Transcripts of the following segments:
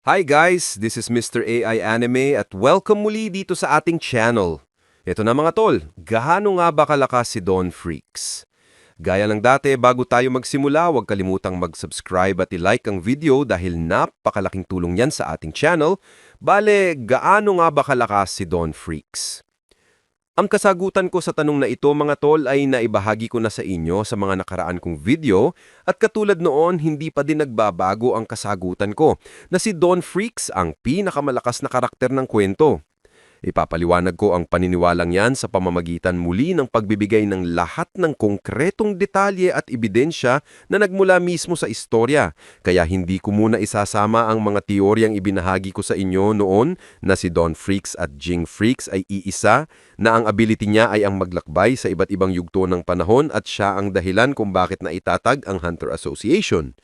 Hi guys, this is Mr. AI Anime at welcome muli dito sa ating channel. Ito na mga tol, gaano nga ba kalakas si Dawn Freaks? Gaya ng dati, bago tayo magsimula, huwag kalimutang mag-subscribe at i-like ang video dahil napakalaking tulong yan sa ating channel. Bale, gaano nga ba kalakas si Dawn Freaks? Ang kasagutan ko sa tanong na ito mga tol ay naibahagi ko na sa inyo sa mga nakaraan kong video at katulad noon hindi pa din nagbabago ang kasagutan ko na si Dawn Freaks ang pinakamalakas na karakter ng kwento. Ipapaliwanag ko ang paniniwalang yan sa pamamagitan muli ng pagbibigay ng lahat ng konkretong detalye at ebidensya na nagmula mismo sa istorya. Kaya hindi ko muna isasama ang mga teoryang ibinahagi ko sa inyo noon na si Dawn Freaks at Jing Freaks ay iisa, na ang ability niya ay ang maglakbay sa iba't ibang yugto ng panahon at siya ang dahilan kung bakit naitatag ang Hunter Association.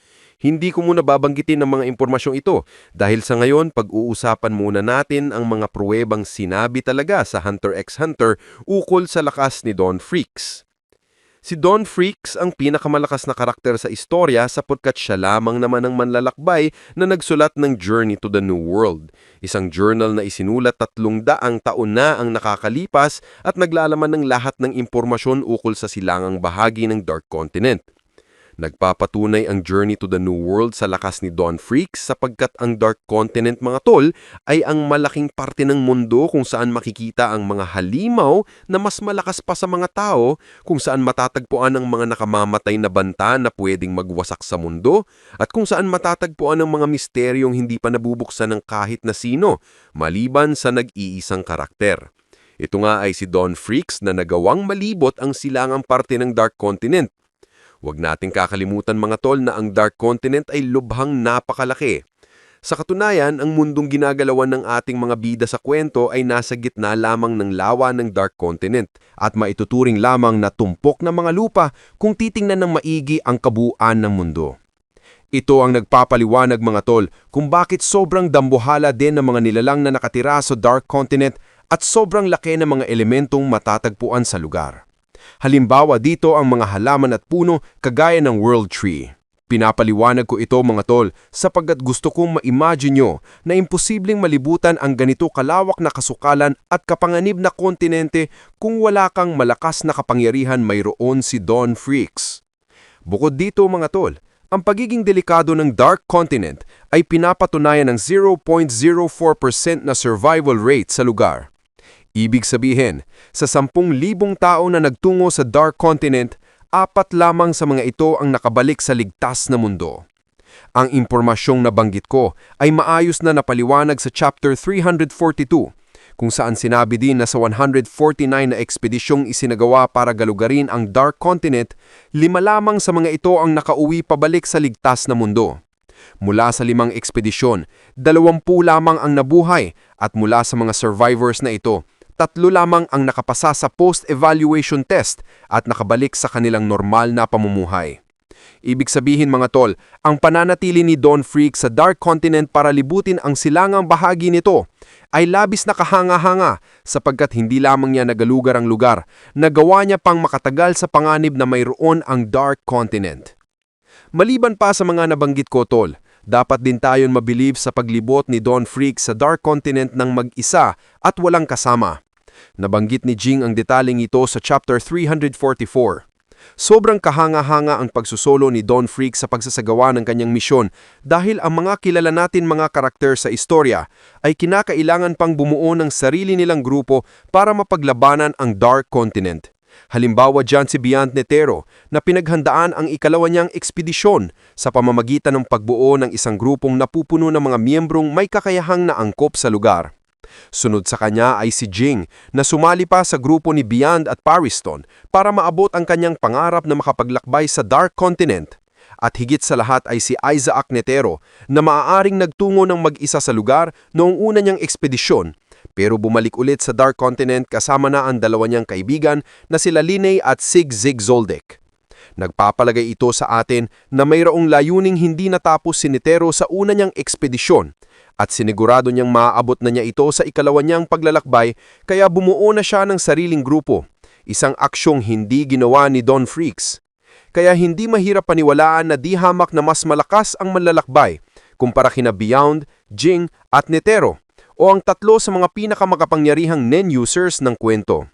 Hindi ko muna babanggitin ang mga impormasyong ito dahil sa ngayon pag-uusapan muna natin ang mga pruwebang sinabi talaga sa Hunter x Hunter ukol sa lakas ni Dawn Freaks. Si Dawn Freaks ang pinakamalakas na karakter sa istorya sapagkat siya lamang naman ang manlalakbay na nagsulat ng Journey to the New World, isang journal na isinulat 300 taon na ang nakakalipas at naglalaman ng lahat ng impormasyon ukol sa silangang bahagi ng Dark Continent. Nagpapatunay ang Journey to the New World sa lakas ni Dawn Freaks sapagkat ang Dark Continent mga tol ay ang malaking parte ng mundo kung saan makikita ang mga halimaw na mas malakas pa sa mga tao, kung saan matatagpuan ang mga nakamamatay na banta na pwedeng magwasak sa mundo, at kung saan matatagpuan ang mga misteryong hindi pa nabubuksan ng kahit na sino, maliban sa nag-iisang karakter. Ito nga ay si Dawn Freaks na nagawang malibot ang silangang parte ng Dark Continent. Huwag nating kakalimutan mga tol na ang Dark Continent ay lubhang napakalaki. Sa katunayan, ang mundong ginagalawan ng ating mga bida sa kwento ay nasa gitna lamang ng lawa ng Dark Continent at maituturing lamang na tumpok na mga lupa kung titingnan ng maigi ang kabuuan ng mundo. Ito ang nagpapaliwanag mga tol kung bakit sobrang dambuhala din ng mga nilalang na nakatira sa Dark Continent at sobrang laki ng mga elementong matatagpuan sa lugar. Halimbawa dito ang mga halaman at puno kagaya ng World Tree. Pinapaliwanag ko ito mga tol sapagkat gusto kong ma-imagine nyo na imposibleng malibutan ang ganito kalawak na kasukalan at kapanganib na kontinente kung wala kang malakas na kapangyarihan mayroon si Dawn Freaks. Bukod dito mga tol, ang pagiging delikado ng Dark Continent ay pinapatunayan ng 0.04% na survival rate sa lugar. Ibig sabihin, sa 10,000 tao na nagtungo sa Dark Continent, 4 lamang sa mga ito ang nakabalik sa ligtas na mundo. Ang impormasyong nabanggit ko ay maayos na napaliwanag sa Chapter 342, kung saan sinabi din na sa 149 na ekspedisyong isinagawa para galugarin ang Dark Continent, 5 lamang sa mga ito ang nakauwi pabalik sa ligtas na mundo. Mula sa 5 ekspedisyon, 20 lamang ang nabuhay at mula sa mga survivors na ito, 3 lamang ang nakapasa sa post-evaluation test at nakabalik sa kanilang normal na pamumuhay. Ibig sabihin mga tol, ang pananatili ni Dawn Freaks sa Dark Continent para libutin ang silangang bahagi nito ay labis na kahanga-hanga sapagkat hindi lamang niya nagalugar ang lugar, nagawa niya pang makatagal sa panganib na mayroon ang Dark Continent. Maliban pa sa mga nabanggit ko tol, dapat din tayon mabilib sa paglibot ni Dawn Freaks sa Dark Continent ng mag-isa at walang kasama. Nabanggit ni Jing ang detaling ito sa Chapter 344. Sobrang kahanga-hanga ang pagsusolo ni Dawn Freaks sa pagsasagawa ng kanyang misyon dahil ang mga kilala natin mga karakter sa istorya ay kinakailangan pang bumuo ng sarili nilang grupo para mapaglabanan ang Dark Continent. Halimbawa dyan si Beyond Netero na pinaghandaan ang ikalawa niyang ekspedisyon sa pamamagitan ng pagbuo ng isang grupong napupuno ng mga miyembrong may kakayahang naangkop sa lugar. Sunod sa kanya ay si Jing na sumali pa sa grupo ni Beyond at Pariston para maabot ang kanyang pangarap na makapaglakbay sa Dark Continent. At higit sa lahat ay si Isaac Netero na maaaring nagtungo ng mag-isa sa lugar noong una niyang ekspedisyon pero bumalik ulit sa Dark Continent kasama na ang dalawa niyang kaibigan na sila Linay at Sig Zoldyck. Nagpapalagay ito sa atin na mayroong layuning hindi natapos si Netero sa una niyang ekspedisyon at sinigurado niyang maaabot na niya ito sa ikalawa niyang paglalakbay kaya bumuo na siya ng sariling grupo, isang aksyong hindi ginawa ni Dawn Freaks. Kaya hindi mahirap paniwalaan na di hamak na mas malakas ang manlalakbay kumpara kina Beyond, Jing at Netero, o ang tatlo sa mga pinakamakapangyarihang NEN users ng kwento.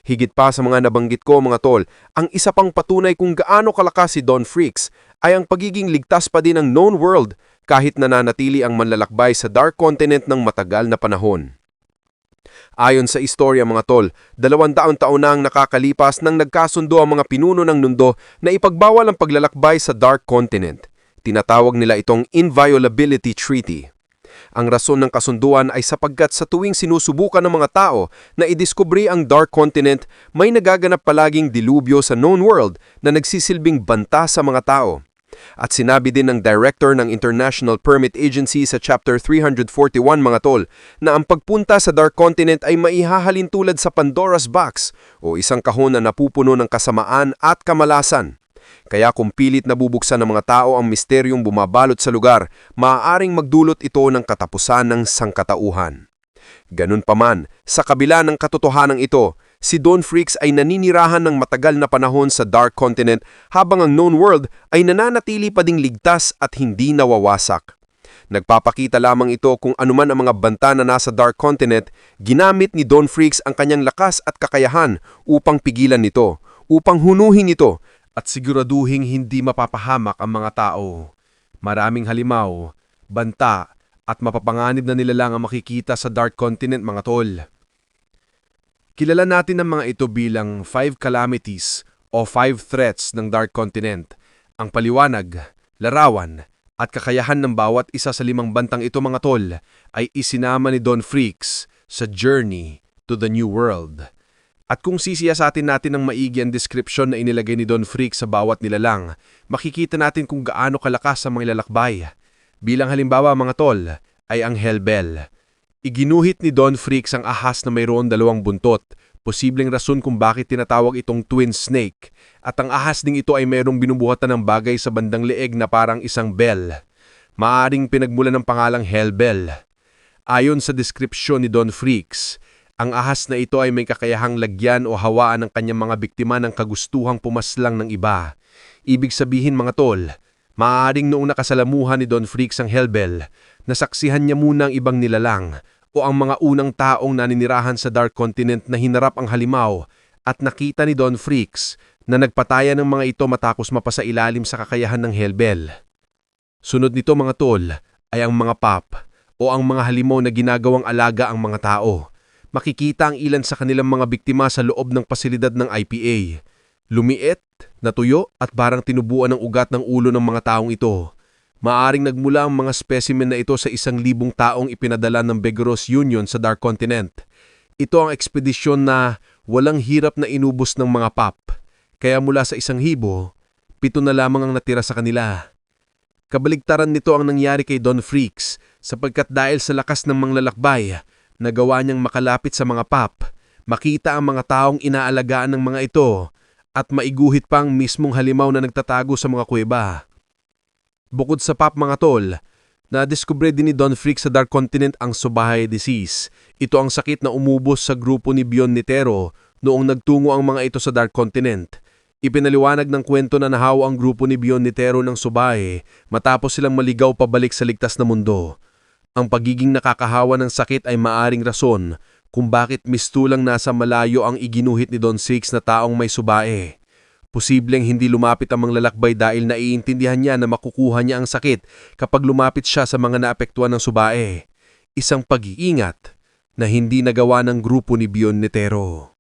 Higit pa sa mga nabanggit ko mga tol, ang isa pang patunay kung gaano kalakas si Don Freaks ay ang pagiging ligtas pa din ng known world kahit nananatili ang manlalakbay sa Dark Continent ng matagal na panahon. Ayon sa istorya mga tol, 200 taon na ang nakakalipas nang nagkasundo ang mga pinuno ng mundo na ipagbawal ang paglalakbay sa Dark Continent. Tinatawag nila itong Inviolability Treaty. Ang rason ng kasunduan ay sapagkat sa tuwing sinusubukan ng mga tao na idiskubre ang Dark Continent, may nagaganap palaging dilubyo sa known world na nagsisilbing banta sa mga tao. At sinabi din ng Director ng International Permit Agency sa Chapter 341 mga tol na ang pagpunta sa Dark Continent ay maihahalin tulad sa Pandora's Box o isang kahon na napupuno ng kasamaan at kamalasan. Kaya kung pilit nabubuksan ng mga tao ang misteryong bumabalot sa lugar, maaaring magdulot ito ng katapusan ng sangkatauhan. Ganun pa man, sa kabila ng katotohanan ito, si Don Freaks ay naninirahan ng matagal na panahon sa Dark Continent habang ang known world ay nananatili pa ding ligtas at hindi nawawasak. Nagpapakita lamang ito kung anuman ang mga banta na nasa Dark Continent, ginamit ni Don Freaks ang kanyang lakas at kakayahan upang pigilan nito, upang hunuhin ito, at siguraduhing hindi mapapahamak ang mga tao. Maraming halimaw, banta, at mapapanganib na nilalang ang makikita sa Dark Continent mga tol. Kilala natin ang mga ito bilang 5 calamities o 5 threats ng Dark Continent. Ang paliwanag, larawan, at kakayahan ng bawat isa sa 5 bantang ito mga tol ay isinama ni Don Freaks sa Journey to the New World. At kung sisiyasatin natin ng maigi ang description na inilagay ni Don Freaks sa bawat nilalang, makikita natin kung gaano kalakas ang mga lalakbay. Bilang halimbawa mga tol ay ang Hellbell. Iginuhit ni Don Freaks ang ahas na mayroon 2 buntot, posibleng rason kung bakit tinatawag itong twin snake, at ang ahas ding ito ay mayroong binubuhatan ng bagay sa bandang leeg na parang isang bell. Maaring pinagmulan ng pangalang Hellbell. Ayon sa deskripsyon ni Don Freaks, ang ahas na ito ay may kakayahang lagyan o hawaan ng kanyang mga biktima ng kagustuhang pumaslang ng iba. Ibig sabihin mga tol, maaaring noong nakasalamuhan ni Don Freaks ang Hellbell, nasaksihan niya muna ang ibang nilalang o ang mga unang taong naninirahan sa Dark Continent na hinarap ang halimaw at nakita ni Don Freaks na nagpataya ng mga ito matapos mapasailalim sa kakayahan ng Hellbell. Sunod nito mga tol ay ang mga pop o ang mga halimaw na ginagawang alaga ang mga tao. Makikita ang ilan sa kanilang mga biktima sa loob ng pasilidad ng IPA. Lumiit, natuyo at parang tinubuan ng ugat ng ulo ng mga taong ito. Maaring nagmula ang mga specimen na ito sa 1,000 taong ipinadala ng Begaros Union sa Dark Continent. Ito ang ekspedisyon na walang hirap na inubos ng mga pop. Kaya mula sa 1,000, 7 na lamang ang natira sa kanila. Kabaligtaran nito ang nangyari kay Don Freaks sapagkat dahil sa lakas ng manglalakbay, nagawa niyang makalapit sa mga pop, makita ang mga taong inaalagaan ng mga ito, at maiguhit pang mismong halimaw na nagtatago sa mga kuweba. Bukod sa pop mga tol, nadiskubre din ni Don Freaks sa Dark Continent ang Subahay Disease. Ito ang sakit na umubos sa grupo ni Beyond Netero noong nagtungo ang mga ito sa Dark Continent. Ipinaliwanag ng kwento na nahawa ang grupo ni Beyond Netero ng Subahay matapos silang maligaw pabalik sa ligtas na mundo. Ang pagiging nakakahawa ng sakit ay maaring rason kung bakit mistulang nasa malayo ang iginuhit ni Don Freaks na taong may subae. Posibleng hindi lumapit ang manglalakbay dahil naiintindihan niya na makukuha niya ang sakit kapag lumapit siya sa mga naapektuhan ng subae. Isang pag-iingat na hindi nagawa ng grupo ni Beyond Netero.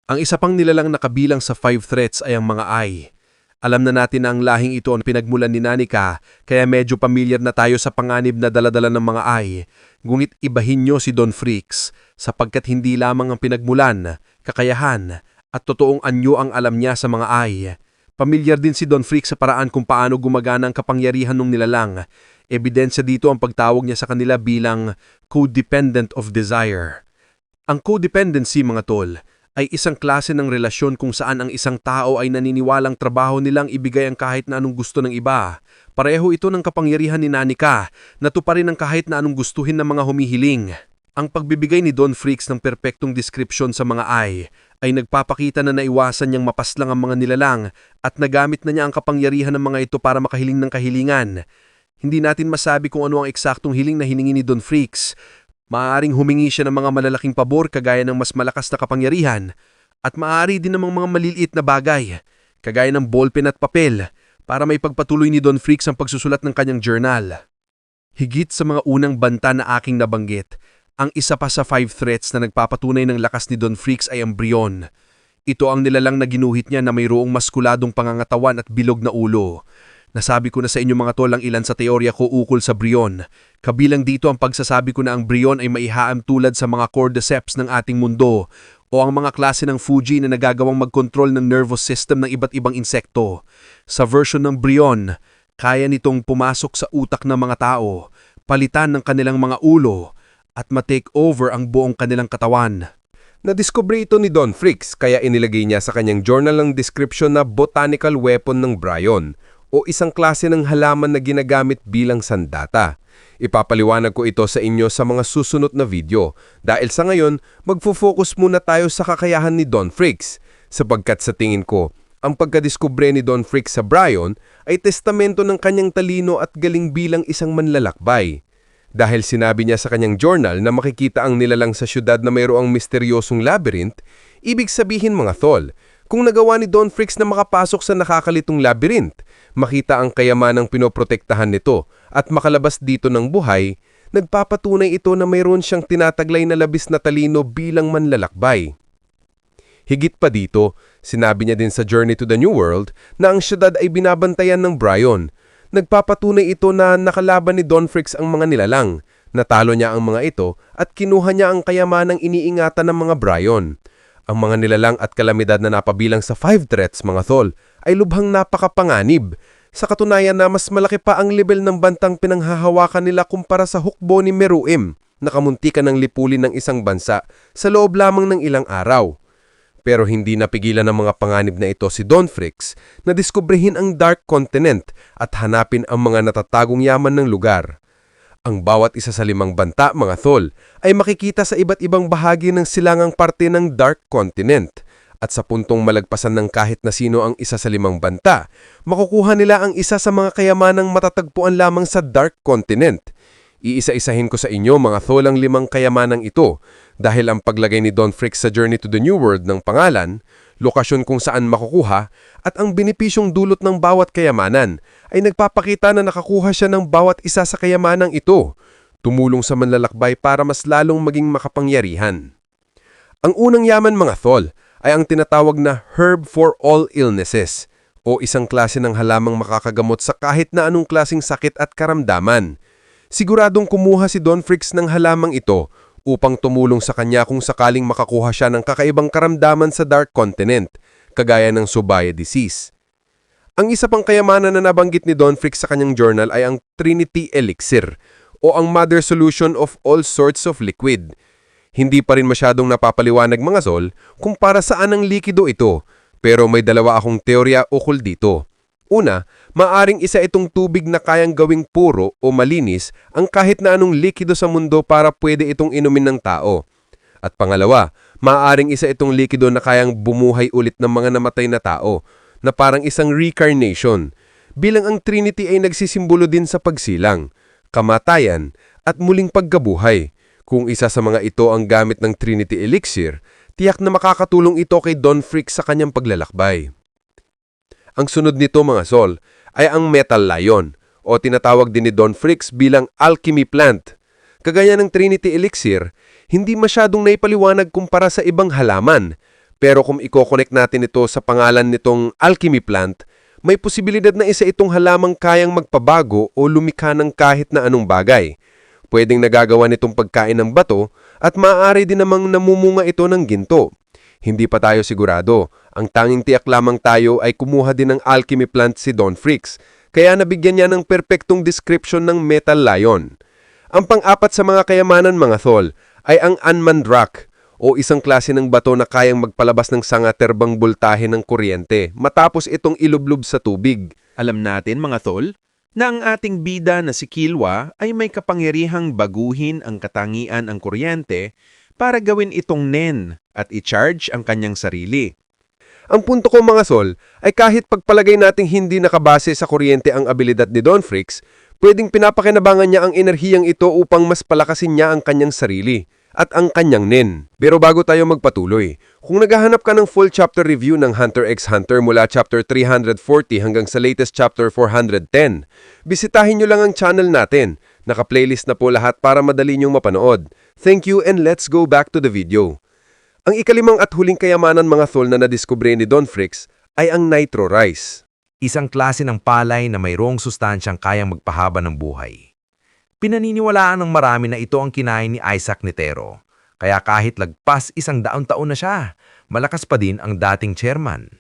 Ang isa pang nilalang nakabilang sa 5 threats ay ang mga Ai. Alam na natin na ang lahing ito ang pinagmulan ni Nanika, kaya medyo pamilyar na tayo sa panganib na daladala ng mga Ai. Ngunit ibahin nyo si Don Freaks sapagkat hindi lamang ang pinagmulan, kakayahan, at totoong anyo ang alam niya sa mga Ai. Pamilyar din si Don Freaks sa paraan kung paano gumagana ang kapangyarihan ng nilalang. Ebidensya dito ang pagtawag niya sa kanila bilang codependent of desire. Ang codependency mga tol, ay isang klase ng relasyon kung saan ang isang tao ay naniniwalang trabaho nilang ibigay ang kahit na anong gusto ng iba. Pareho ito ng kapangyarihan ni Nanika na tuparin ang kahit na anong gustuhin ng mga humihiling. Ang pagbibigay ni Don Freaks ng perpektong description sa mga ay nagpapakita na naiwasan niyang mapaslang ang mga nilalang at nagamit na niya ang kapangyarihan ng mga ito para makahiling ng kahilingan. Hindi natin masabi kung ano ang eksaktong hiling na hiningi ni Don Freaks. Maaaring humingi siya ng mga malalaking pabor kagaya ng mas malakas na kapangyarihan at maaari din namang mga maliliit na bagay kagaya ng ballpen at papel para may pagpatuloy ni Don Freaks ang pagsusulat ng kanyang journal. Higit sa mga unang banta na aking nabanggit, ang isa pa sa 5 threats na nagpapatunay ng lakas ni Don Freaks ay ang Brion. Ito ang nilalang na ginuhit niya na mayroong maskuladong pangangatawan at bilog na ulo. Nasabi ko na sa inyo mga tol ang ilan sa teorya ko ukol sa Brion. Kabilang dito ang pagsasabi ko na ang Brion ay maihaam tulad sa mga cordyceps ng ating mundo o ang mga klase ng Fuji na nagagawang mag-control ng nervous system ng iba't ibang insekto. Sa version ng Brion, kaya nitong pumasok sa utak ng mga tao, palitan ng kanilang mga ulo at ma-take over ang buong kanilang katawan. Nadiskubre ito ni Don Freaks kaya inilagay niya sa kanyang journal ang description na botanical weapon ng Brion o isang klase ng halaman na ginagamit bilang sandata. Ipapaliwanag ko ito sa inyo sa mga susunod na video dahil sa ngayon magfo-focus muna tayo sa kakayahan ni Don Freaks sapagkat sa tingin ko ang pagkadiskubre ni Don Freaks sa Brion ay testamento ng kanyang talino at galing bilang isang manlalakbay. Dahil sinabi niya sa kanyang journal na makikita ang nilalang sa syudad na mayroong misteryosong labyrinth, ibig sabihin mga tol, kung nagawa ni Don Freaks na makapasok sa nakakalitong labyrinth, makita ang kayamanang pinoprotektahan nito at makalabas dito ng buhay, nagpapatunay ito na mayroon siyang tinataglay na labis na talino bilang manlalakbay. Higit pa dito, sinabi niya din sa Journey to the New World na ang syudad ay binabantayan ng Brion. Nagpapatunay ito na nakalaban ni Don Freaks ang mga nilalang, natalo niya ang mga ito at kinuha niya ang kayamanang iniingatan ng mga Brion. Ang mga nilalang at kalamidad na napabilang sa 5 threats mga tol ay lubhang napakapanganib. Sa katunayan na mas malaki pa ang level ng bantang pinanghahawakan nila kumpara sa hukbo ni Meruem na kamuntikan ng lipulin ng isang bansa sa loob lamang ng ilang araw. Pero hindi napigilan ng mga panganib na ito si Don Freaks na diskubrehin ang Dark Continent at hanapin ang mga natatagong yaman ng lugar. Ang bawat isa sa 5 banta, mga tol, ay makikita sa iba't ibang bahagi ng silangang parte ng Dark Continent. At sa puntong malagpasan ng kahit na sino ang isa sa 5 banta, makukuha nila ang isa sa mga kayamanang matatagpuan lamang sa Dark Continent. Iisa-isahin ko sa inyo mga tol ang 5 kayamanang ito dahil ang paglagay ni Don Freaks sa Journey to the New World ng pangalan, lokasyon kung saan makukuha at ang benepisyong dulot ng bawat kayamanan ay nagpapakita na nakakuha siya ng bawat isa sa kayamanang ito, tumulong sa manlalakbay para mas lalong maging makapangyarihan. Ang unang yaman mga tol ay ang tinatawag na herb for all illnesses o isang klase ng halamang makakagamot sa kahit na anong klaseng sakit at karamdaman. Siguradong kumuha si Don Freaks ng halamang ito upang tumulong sa kanya kung sakaling makakuha siya ng kakaibang karamdaman sa Dark Continent, kagaya ng Subaya disease. Ang isa pang kayamanan na nabanggit ni Don Freaks sa kanyang journal ay ang Trinity Elixir o ang Mother Solution of all sorts of liquid. Hindi pa rin masyadong napapaliwanag mga tol kung para saan ang likido ito, pero may dalawa akong teorya ukol dito. Una, maaring isa itong tubig na kayang gawing puro o malinis ang kahit na anong likido sa mundo para pwede itong inumin ng tao. At pangalawa, maaring isa itong likido na kayang bumuhay ulit ng mga namatay na tao, na parang isang reincarnation, bilang ang Trinity ay nagsisimbolo din sa pagsilang, kamatayan, at muling pagkabuhay. Kung isa sa mga ito ang gamit ng Trinity Elixir, tiyak na makakatulong ito kay Don Freaks sa kanyang paglalakbay. Ang sunod nito mga sol ay ang Metal Lion o tinatawag din ni Don Freaks bilang alchemy plant. Kagaya ng Trinity Elixir, hindi masyadong naipaliwanag kumpara sa ibang halaman. Pero kung i-connect natin ito sa pangalan nitong alchemy plant, may posibilidad na isa itong halamang kayang magpabago o lumikha ng kahit na anong bagay. Pwedeng nagagawa nitong pagkain ng bato at maaari din namang namumunga ito ng ginto. Hindi pa tayo sigurado. Ang tanging tiyak lamang tayo ay kumuha din ng alchemy plant si Don Freaks, kaya nabigyan niya ng perpektong description ng Metal Lion. Ang pang-apat sa mga kayamanan mga tol ay ang Anmandrak o isang klase ng bato na kayang magpalabas ng sangaterbang boltahe ng kuryente matapos itong ilublob sa tubig. Alam natin mga tol, na ang ating bida na si Killua ay may kapangyarihang baguhin ang katangian ang kuryente para gawin itong nen at i-charge ang kanyang sarili. Ang punto ko mga sol ay kahit pagpalagay nating hindi nakabase sa kuryente ang abilidad ni Don Freaks, Pwedeng pinapakinabangan niya ang enerhiyang ito upang mas palakasin niya ang kanyang sarili at ang kanyang nen. Pero bago tayo magpatuloy, kung naghahanap ka ng full chapter review ng Hunter x Hunter mula chapter 340 hanggang sa latest chapter 410, bisitahin nyo lang ang channel natin. Naka-playlist na po lahat para madali nyong mapanood. Thank you and let's go back to the video. Ang ikalimang at huling kayamanan mga thol na nadiskubre ni Don Fricks ay ang nitro rice. Isang klase ng palay na mayroong sustansyang kayang magpahaba ng buhay. Pinaniniwalaan ng marami na ito ang kinain ni Isaac Nitero. Kaya kahit lagpas 100 taon na siya, malakas pa din ang dating chairman.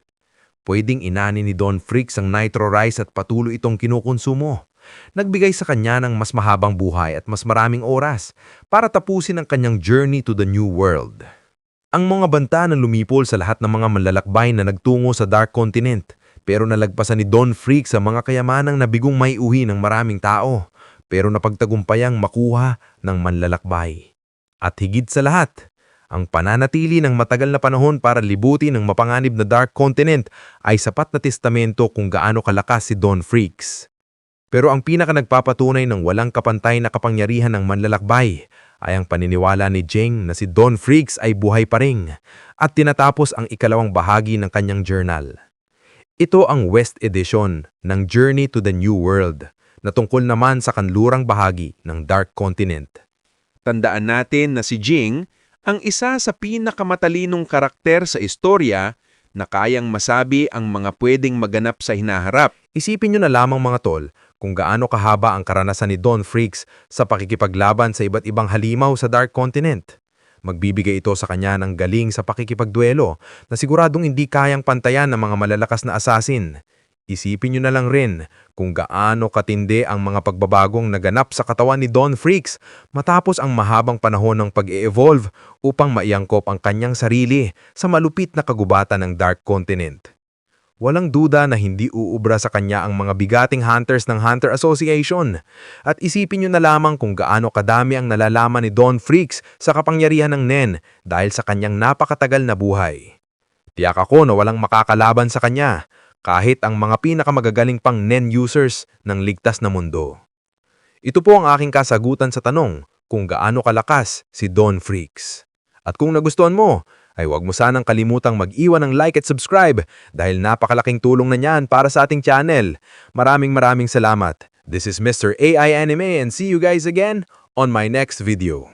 Pwedeng inani ni Don Fricks ang nitro rice at patuloy itong kinukonsumo. Nagbigay sa kanya ng mas mahabang buhay at mas maraming oras para tapusin ang kanyang journey to the new world. Ang mga banta na lumipol sa lahat ng mga manlalakbay na nagtungo sa Dark Continent, pero nalagpasan ni Don Fricks sa mga kayamanang nabigong maiuhi ng maraming tao, pero napagtagumpayang makuha ng manlalakbay. At higit sa lahat, ang pananatili ng matagal na panahon para libutin ng mapanganib na Dark Continent ay sapat na testamento kung gaano kalakas si Don Fricks. Pero ang pinaka-nagpapatunay ng walang kapantay na kapangyarihan ng manlalakbay ay ang paniniwala ni Jing na si Don Fricks ay buhay pa rin at tinatapos ang ikalawang bahagi ng kanyang journal. Ito ang West Edition ng Journey to the New World na tungkol naman sa kanlurang bahagi ng Dark Continent. Tandaan natin na si Jing ang isa sa pinakamatalinong karakter sa istorya na kayang masabi ang mga pwedeng maganap sa hinaharap. Isipin nyo na lamang mga tol kung gaano kahaba ang karanasan ni Don Fricks sa pakikipaglaban sa iba't ibang halimaw sa Dark Continent. Magbibigay ito sa kanya ng galing sa pakikipagduelo na siguradong hindi kayang pantayan ng mga malalakas na assassin. Isipin nyo na lang rin kung gaano katindi ang mga pagbabagong naganap sa katawan ni Don Fricks matapos ang mahabang panahon ng pag-e-evolve upang maiangkop ang kanyang sarili sa malupit na kagubatan ng Dark Continent. Walang duda na hindi uubra sa kanya ang mga bigating hunters ng Hunter Association. At isipin nyo na lamang kung gaano kadami ang nalalaman ni Don Fricks sa kapangyarihan ng Nen dahil sa kanyang napakatagal na buhay. Tiyak ako na walang makakalaban sa kanya, kahit ang mga pinakamagagaling pang Nen users ng ligtas na mundo. Ito po ang aking kasagutan sa tanong kung gaano kalakas si Don Fricks. At kung nagustuhan mo, ay huwag mo sanang kalimutang mag-iwan ng like at subscribe dahil napakalaking tulong na niyan para sa ating channel. Maraming salamat. This is Mr. AI Anime and see you guys again on my next video.